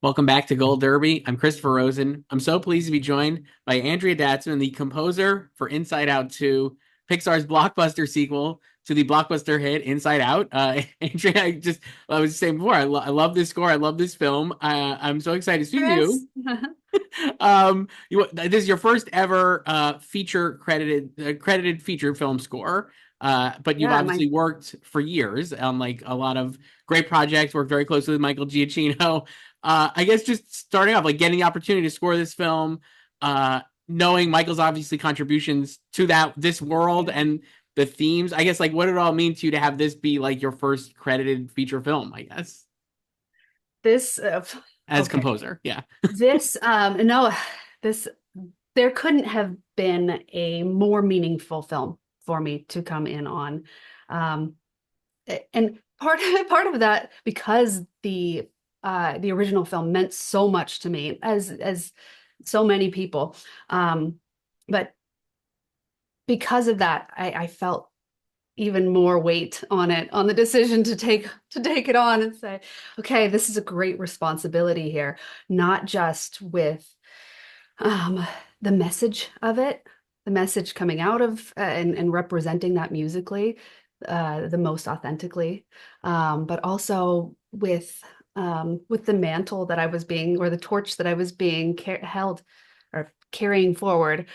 Welcome back to Gold Derby. I'm Christopher Rosen. I'm so pleased to be joined by Andrea Datzman, the composer for Inside Out 2, Pixar's blockbuster sequel to the blockbuster hit Inside Out. Andrea, I was saying before, I love this score. I love this film. I'm so excited to speak to Chris. you. This is your first ever feature credited feature film score. But you've Yeah, my obviously worked for years on like a lot of great projects, worked very closely with Michael Giacchino. I guess just starting off, like getting the opportunity to score this film, knowing Michael's obviously contributions to this world and the themes. I guess like what did it all mean to you to have this be like your first credited feature film? I guess this as okay. composer, yeah. This no, this there couldn't have been a more meaningful film for me to come in on. Um and part of that because the original film meant so much to me as so many people. But because of that, I felt even more weight on it, on the decision to take it on and say, okay, this is a great responsibility here, not just with um, the message of it, the message coming out of and representing that musically the most authentically, but also with the mantle that I was being, or the torch that I was being held or carrying forward.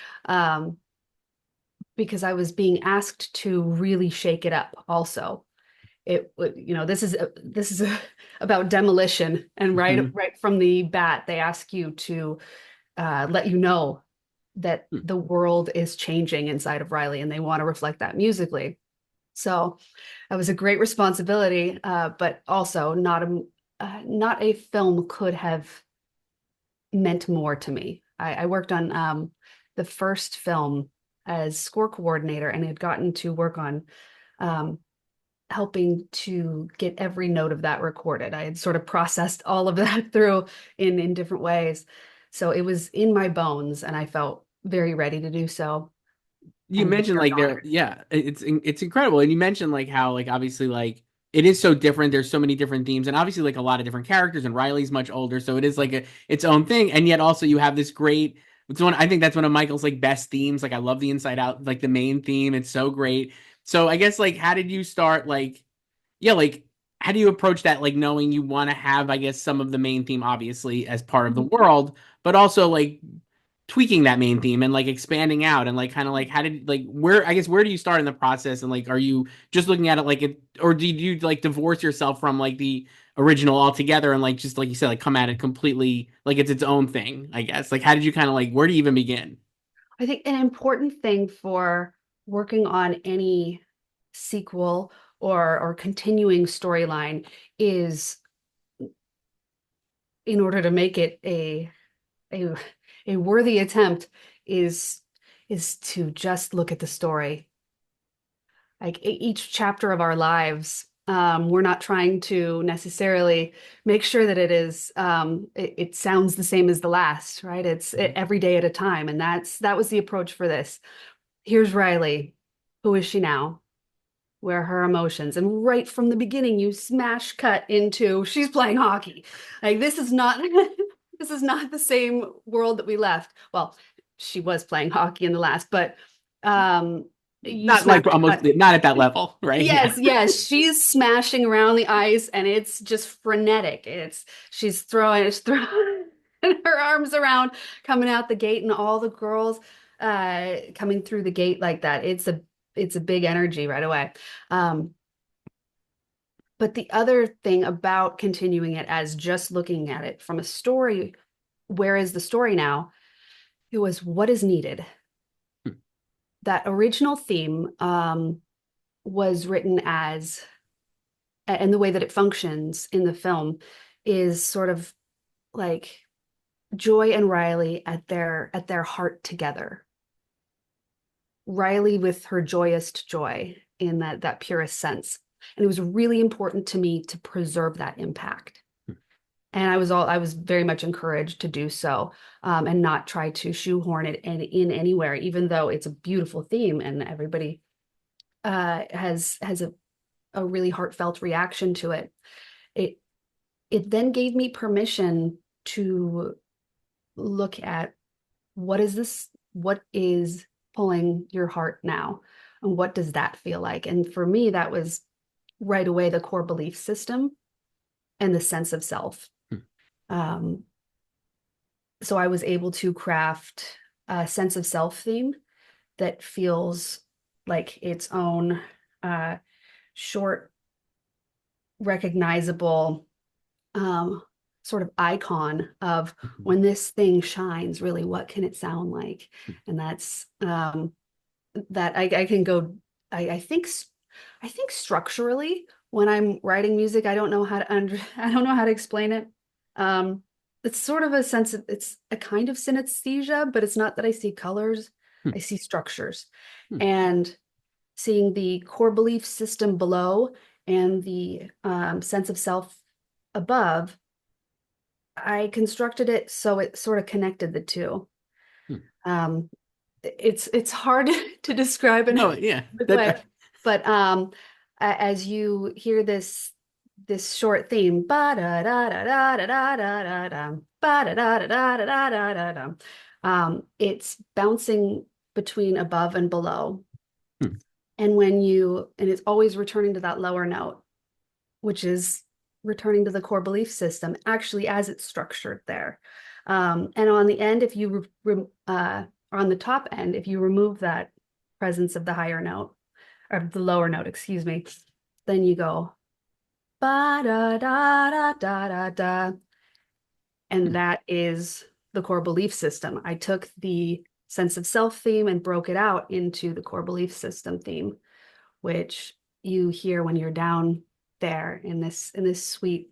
Because I was being asked to really shake it up also. It would, this is about demolition, and Mhm. right from the bat, they ask you to let you know that the world is changing inside of Riley, and they want to reflect that musically. So that was a great responsibility, but also not a film could have meant more to me. I worked on the first film as score coordinator, and had gotten to work on um, helping to get every note of that recorded. I had sort of processed all of that through in different ways. So it was in my bones, and I felt very ready to do so You and mentioned very like honored. it's incredible, and you mentioned like how like obviously like it is so different. There's so many different themes, and obviously like a lot of different characters. And Riley's much older, so it is like its own thing. And yet also you have this great. It's one I think that's one of Michael's like best themes. Like I love the Inside Out, like the main theme. It's so great. So I guess like how did you start like yeah, like how do you approach that? Like knowing you want to have, I guess, some of the main theme obviously as part of the world, but also like tweaking that main theme and like expanding out and like kind of like how did like where I guess where do you start in the process and like are you just looking at it like it or do you like divorce yourself from like the original altogether and like just like you said like come at it completely like it's own thing, I guess. Like how did you kind of like where do you even begin? I think an important thing for working on any sequel or continuing storyline is, in order to make it a a worthy attempt, is is to just look at the story. Like each chapter of our lives, we're not trying to necessarily make sure that it sounds the same as the last, right? Every day at a time, and that was the approach for this. Here's Riley. Who is she now? Where are her emotions? And right from the beginning, you smash cut into she's playing hockey. Like this is not this is not the same world that we left. Well, she was playing hockey in the last, but um you Not smash like almost cut. not at that level, right? Yeah. Yes, yes, she's smashing around the ice, and it's just frenetic. She's throwing her arms around, coming out the gate, and all the girls coming through the gate like that. It's a big energy right away. Um, but the other thing about continuing it as just looking at it from a story, where is the story now? It was what is needed. That original theme was written as, and the way that it functions in the film is sort of like Joy and Riley at their heart together. Riley with her joyous joy in that purest sense. And it was really important to me to preserve that impact. And I was very much encouraged to do so, and not try to shoehorn it in anywhere, even though it's a beautiful theme and everybody has a really heartfelt reaction to it. It it then gave me permission to look at what is pulling your heart now, and what does that feel like? And for me, that was right away the core belief system and the sense of self. Hmm. So I was able to craft a sense of self theme that feels like its own uh, short, recognizable sort of icon of Mhm. when this thing shines, really, what can it sound like? And that's that I can go. I think structurally when I'm writing music, I don't know how to I don't know how to explain it. Um, it's sort of a sense of it's a kind of synesthesia, but it's not that I see colors. Hmm. I see structures, Hmm. and seeing the core belief system below and the sense of self above, I constructed it so it sort of connected the two. Hmm. Um, it's hard to describe in a No, yeah, specific way, that but as you hear this short theme, ba da da da da da da da da ba da da da da da da da da, it's bouncing between above and below, hmm. and it's always returning to that lower note, which is returning to the core belief system, actually, as it's structured there. And on the end, if you or on the top end, if you remove that presence of the higher note or the lower note, excuse me, then you go ba da da da da da da, and Hmm. that is the core belief system. I took the sense of self theme and broke it out into the core belief system theme, which you hear when you're down there in this sweet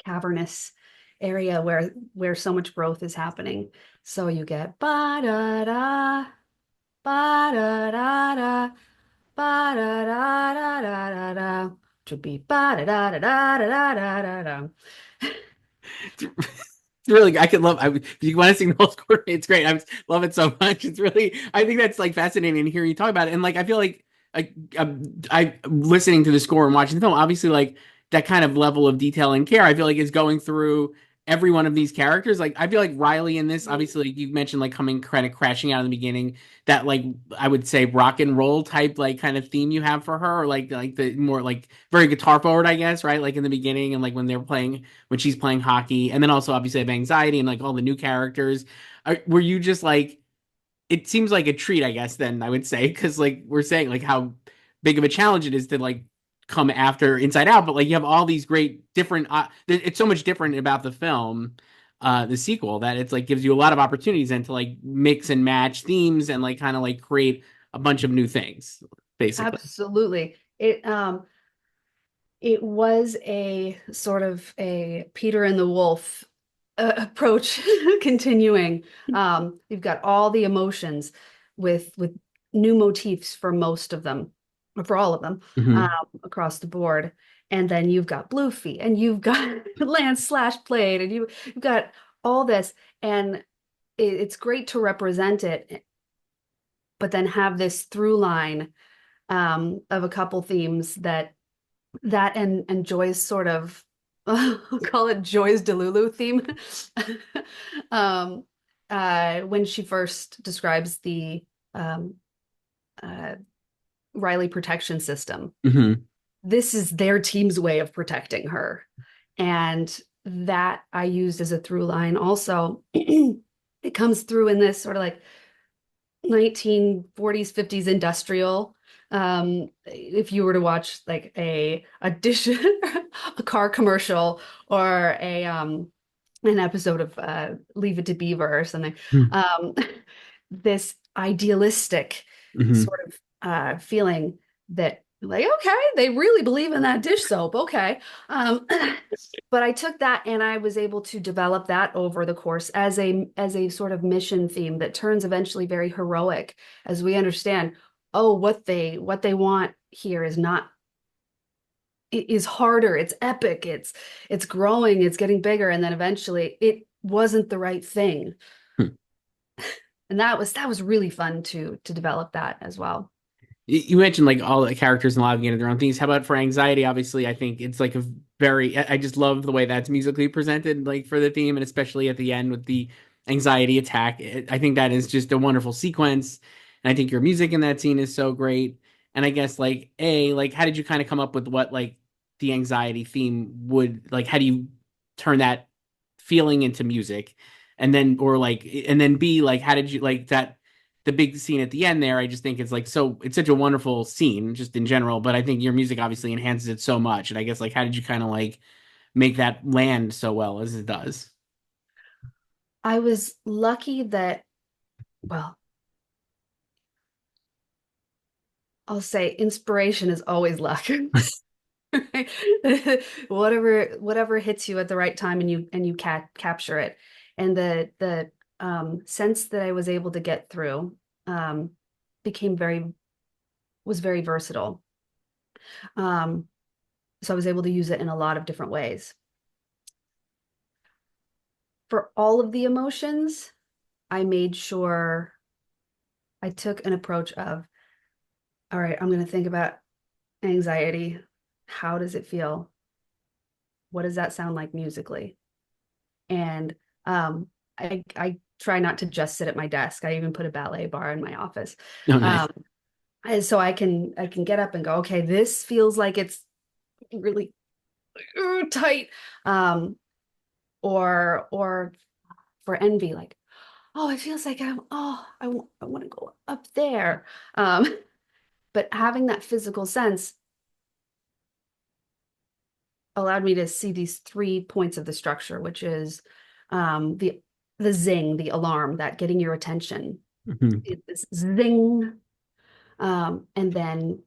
cavernous area where so much growth is happening. So you get ba da da ba da da da ba da da da da da da to be ba da da da da da da da da. It's really, I could love. If you want to sing the whole score, it's great. I love it so much. It's really, I think that's like fascinating to hear you talk about it. And like, I feel like I listening to the score and watching the film, obviously, like that kind of level of detail and care, I feel like is going through every one of these characters. Like, I feel like Riley in this, obviously, like you mentioned, like coming kind of crashing out in the beginning. That like I would say rock and roll type like kind of theme you have for her, or like the more like very guitar forward, I guess, right? Like in the beginning and like when they were playing when she's playing hockey, and then also obviously I have anxiety and like all the new characters. Were you just like it seems like a treat, I guess, then I would say, because like we're saying like how big of a challenge it is to like come after Inside Out, but like you have all these great different it's so much different about the film, the sequel, that it's like gives you a lot of opportunities and to like mix and match themes and like kind of like create a bunch of new things, basically. Absolutely. It was a sort of a Peter and the Wolf approach continuing. You've got all the emotions with new motifs for most of them, or for all of them, um, Hmm. across the board. And then you've got Bluefy, and you've got Lance Slash Played, and you've got all this, and it's great to represent it, but then have this through line of a couple themes and Joy's sort of I'll call it Joy's Delulu theme. um, when she first describes the um, uh, Riley protection system, Hmm. this is their team's way of protecting her, and that I used as a through line. Also, it comes through in this sort of like 1940s 50s industrial. If you were to watch like a dish a car commercial, or a an episode of Leave It to Beaver or something, um this idealistic Hmm. sort of feeling that, like, okay, they really believe in that dish soap, okay. um but I took that and I was able to develop that over the course as a sort of mission theme that turns eventually very heroic, as we understand, oh, what they want here is not, it is harder, it's epic, it's growing, it's getting bigger, and then eventually it wasn't the right thing. And that was really fun to develop that as well. You mentioned like all the characters in Live getting their own things. How about for anxiety? Obviously, I think it's like a very, I just love the way that's musically presented, like for the theme, and especially at the end with the anxiety attack. I think that is just a wonderful sequence. And I think your music in that scene is so great. And I guess like how did you kind of come up with what like the anxiety theme would like, how do you turn that feeling into music? And then, or like, and then B, like, how did you like that? The big scene at the end there, I just think it's like so it's such a wonderful scene just in general, but I think your music obviously enhances it so much. And I guess like how did you kind of like make that land so well as it does? I was lucky that, well, I'll say inspiration is always luck. Whatever hits you at the right time and you capture it. And the sense that I was able to get through um became very was very versatile. Um so I was able to use it in a lot of different ways. For all of the emotions, I made sure I took an approach of, all right, I'm going to think about anxiety. How does it feel? What does that sound like musically? And I try not to just sit at my desk. I even put a ballet bar in my office. Oh, nice. Um, and so I can get up and go, okay, this feels like it's really tight. Um, or for envy, like, oh, it feels like I want to go up there. Um, but having that physical sense allowed me to see these 3 points of the structure, which is the zing, the alarm, that getting your attention. Mhm. It's zing, and then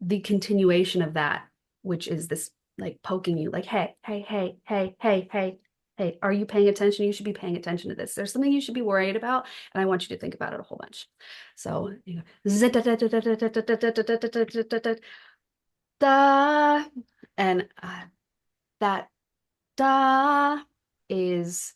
the continuation of that, which is this like poking you, like, hey, hey, hey, hey, hey, hey, hey, are you paying attention? You should be paying attention to this. There's something you should be worried about, and I want you to think about it a whole bunch. So, you know, and that da is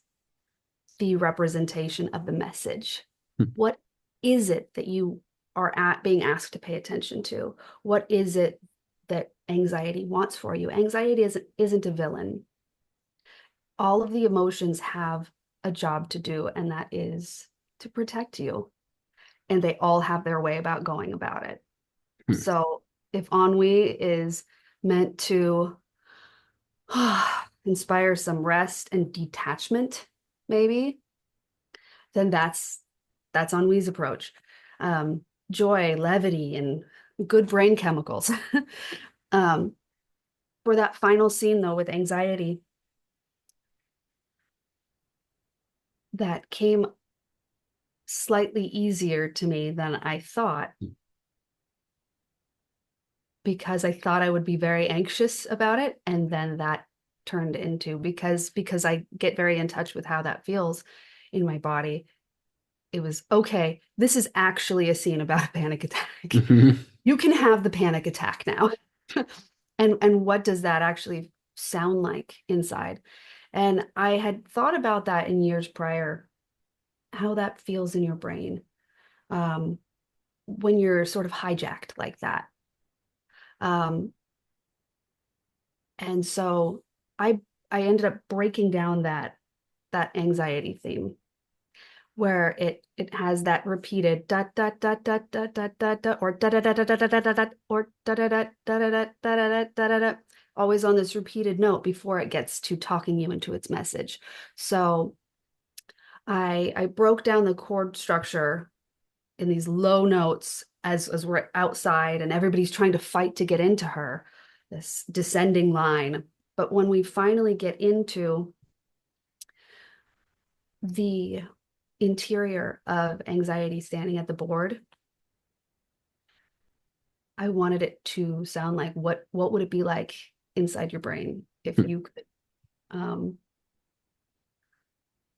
the representation of the message. What is it that you are being asked to pay attention to? What is it that anxiety wants for you? Anxiety isn't a villain. All of the emotions have a job to do, and that is to protect you. And they all have their way about going about it. So if ennui is meant to inspire some rest and detachment, maybe, then that's ennui's approach. Joy, levity, and good brain chemicals. um, for that final scene, though, with anxiety, that came slightly easier to me than I thought, because I thought I would be very anxious about it, and then that turned into, because I get very in touch with how that feels in my body. It was okay. This is actually a scene about a panic attack. Mhm. You can have the panic attack now. And what does that actually sound like inside? And I had thought about that in years prior, how that feels in your brain um, when you're sort of hijacked like that. Um, and so I I ended up breaking down that anxiety theme, where it has that repeated dot dot dot dot dot dot dot dot, or da da da da da da da da da, or da da da da da da da da da da da, always on this repeated note before it gets to talking you into its message. So I broke down the chord structure in these low notes as we're outside and everybody's trying to fight to get into her, this descending line. But when we finally get into the interior of anxiety standing at the board, I wanted it to sound like, what would it be like inside your brain um,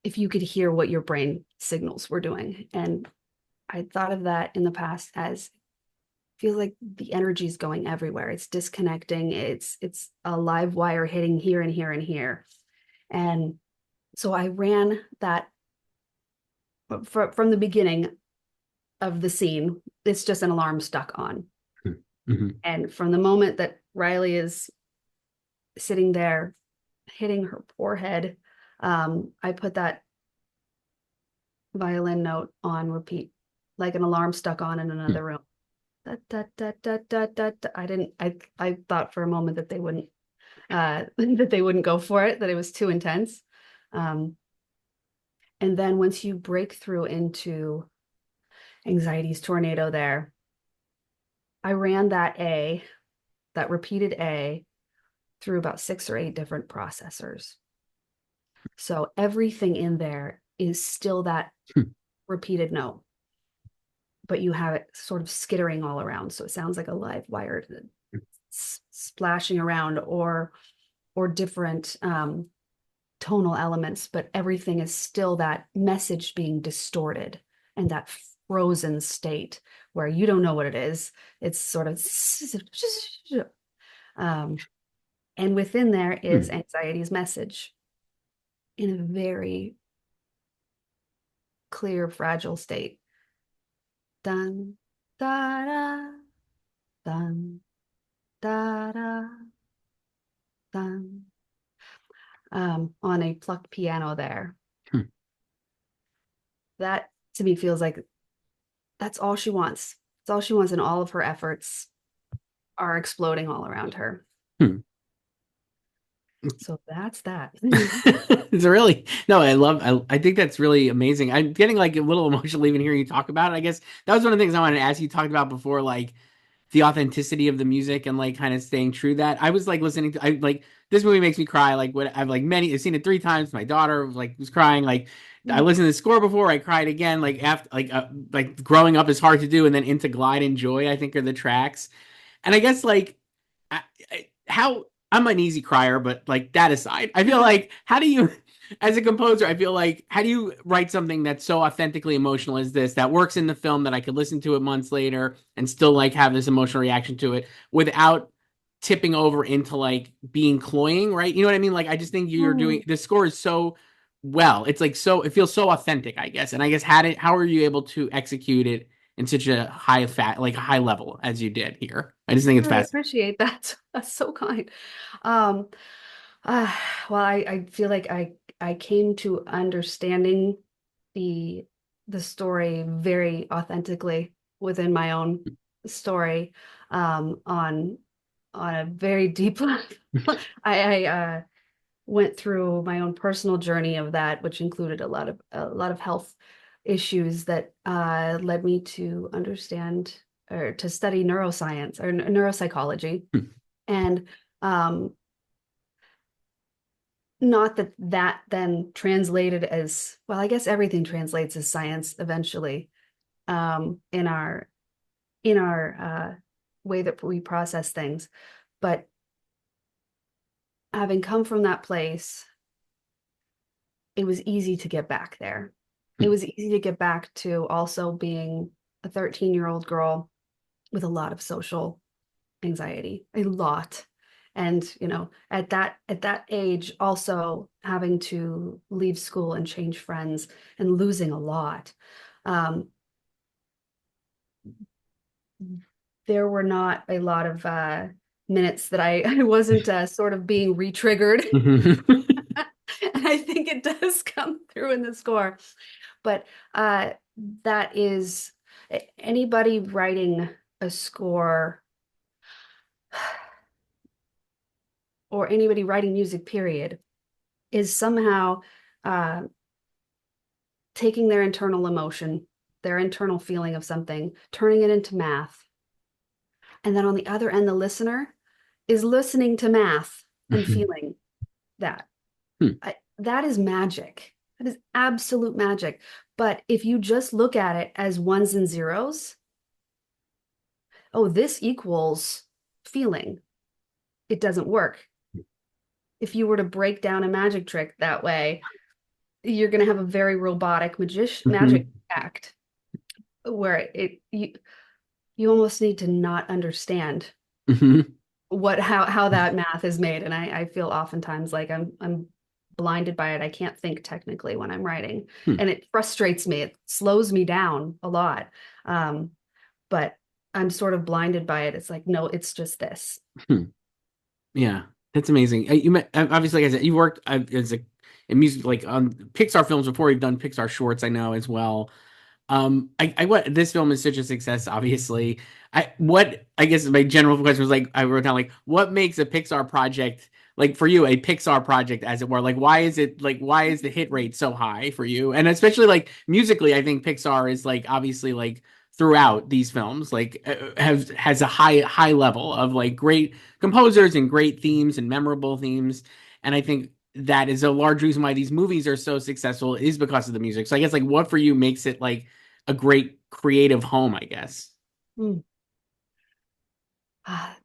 if you could hear what your brain signals were doing. And I thought of that in the past as, feels like the energy is going everywhere. It's disconnecting. It's a live wire hitting here and here and here. And so I ran that from the beginning of the scene. It's just an alarm stuck on. Mhm. And from the moment that Riley is sitting there hitting her forehead, I put that violin note on repeat, like an alarm stuck on in Hmm. another room. Da, da, da, da, da, da, da. I thought for a moment that they wouldn't that they wouldn't go for it, that it was too intense. Um, and then once you break through into anxiety's tornado there, I ran that repeated A through about 6 or 8 different processors. So everything in there is still that Hmm. repeated note, but you have it sort of skittering all around. So it sounds like a live wire splashing around, or different tonal elements, but everything is still that message being distorted and that frozen state where you don't know what it is. It's sort of um, and within there is Hmm. anxiety's message in a very clear, fragile state. Dun, da, da, dun, da, da, dun. On a plucked piano there. Hmm. That to me feels like that's all she wants. It's all she wants, and all of her efforts are exploding all around her. Hmm. So that's that. It's really no, I think that's really amazing. I'm getting like a little emotional even hearing you talk about it. I guess that was one of the things I wanted to ask you. You talked about before, like the authenticity of the music and like kind of staying true to that. I was like listening to I like this movie makes me cry. Like what I've seen it 3 times. My daughter like was crying. Like I listened to the score before. I cried again. Like after like growing up is hard to do, and then Into Glide and Joy I think are the tracks. And I guess like how I'm an easy crier, but like that aside, I feel like how do you, as a composer, I feel like how do you write something that's so authentically emotional as this that works in the film that I could listen to it months later and still like have this emotional reaction to it without tipping over into like being cloying, right? You know what I mean? Like I just think you're doing Mm. the score is so well. It's like so it feels so authentic, I guess. And I guess how are you able to execute it in such a like a high level as you did here? I just think I it's really fascinating. appreciate that. That's so kind. Um, uh, well, I feel like I came to understanding the the story very authentically within my own story, on a very deep level. I went through my own personal journey of that, which included a lot of health issues that led me to understand or to study neuroscience or neuropsychology. And um, not that that then translated as well, I guess everything translates as science eventually, in our way that we process things. But having come from that place, it was easy to get back there. It was easy to get back to also being a 13-year-old girl with a lot of social anxiety, a lot. And, at that age, also having to leave school and change friends and losing a lot. Um, there were not a lot of minutes that I wasn't sort of being re-triggered. And I think it does come through in the score. But that is anybody writing a score or anybody writing music, period, is somehow uh, taking their internal emotion, their internal feeling of something, turning it into math. And then on the other end, the listener is listening to math and feeling that. That is magic. That is absolute magic. But if you just look at it as ones and zeros, oh, this equals feeling, it doesn't work. If you were to break down a magic trick that way, you're going to have a very robotic magic act where you almost need to not understand how that math is made. And I feel oftentimes like I'm blinded by it. I can't think technically when I'm writing, and it frustrates me. It slows me down a lot. But I'm sort of blinded by it. It's like, no, it's just this. Hmm. Yeah, that's amazing. Obviously, like I said, you worked as a in music like on Pixar films before. You've done Pixar shorts, I know as well. I what this film is such a success, obviously. I guess my general question was like I wrote down like what makes a Pixar project like for you a Pixar project as it were like why is the hit rate so high for you and especially like musically I think Pixar is like obviously like throughout these films like has a high level of like great composers and great themes and memorable themes and I think that is a large reason why these movies are so successful is because of the music. So I guess like what for you makes it like a great creative home, I guess. Mm. Ah,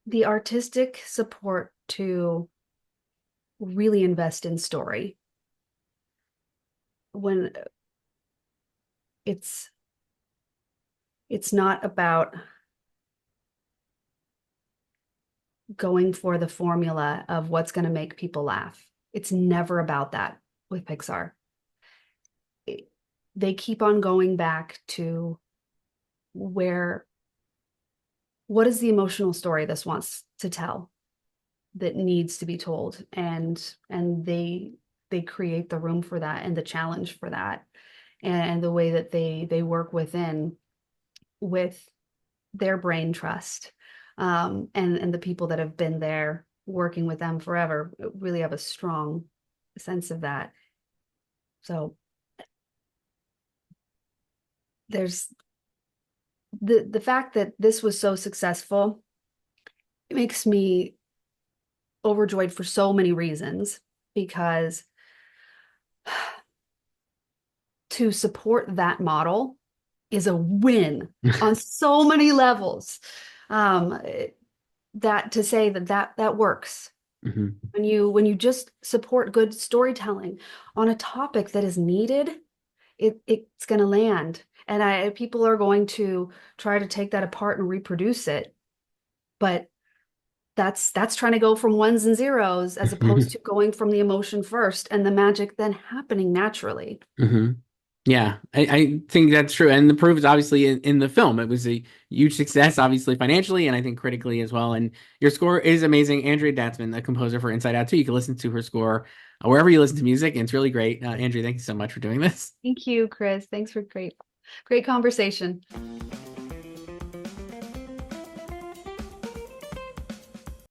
the artistic support to really invest in story when it's it's not about going for the formula of what's going to make people laugh. It's never about that with Pixar. It- they keep on going back to where what is the emotional story this wants to tell that needs to be told and they create the room for that and the challenge for that and the way that they work within with their brain trust and the people that have been there working with them forever really have a strong sense of that. So there's the fact that this was so successful, it makes me overjoyed for so many reasons because to support that model is a win on so many levels. Um, that to say that that works Hmm. when you just support good storytelling on a topic that is needed, it's going to land, and I people are going to try to take that apart and reproduce it, but that's trying to go from ones and zeros as opposed to going from the emotion first and the magic then happening naturally. Hmm. Yeah, I think that's true. And the proof is obviously in the film. It was a huge success, obviously financially, and I think critically as well. And your score is amazing. Andrea Datzman, the composer for Inside Out 2. You can listen to her score wherever you listen to music, and it's really great. Andrea, thank you so much for doing this. Thank you, Chris. Thanks for great conversation.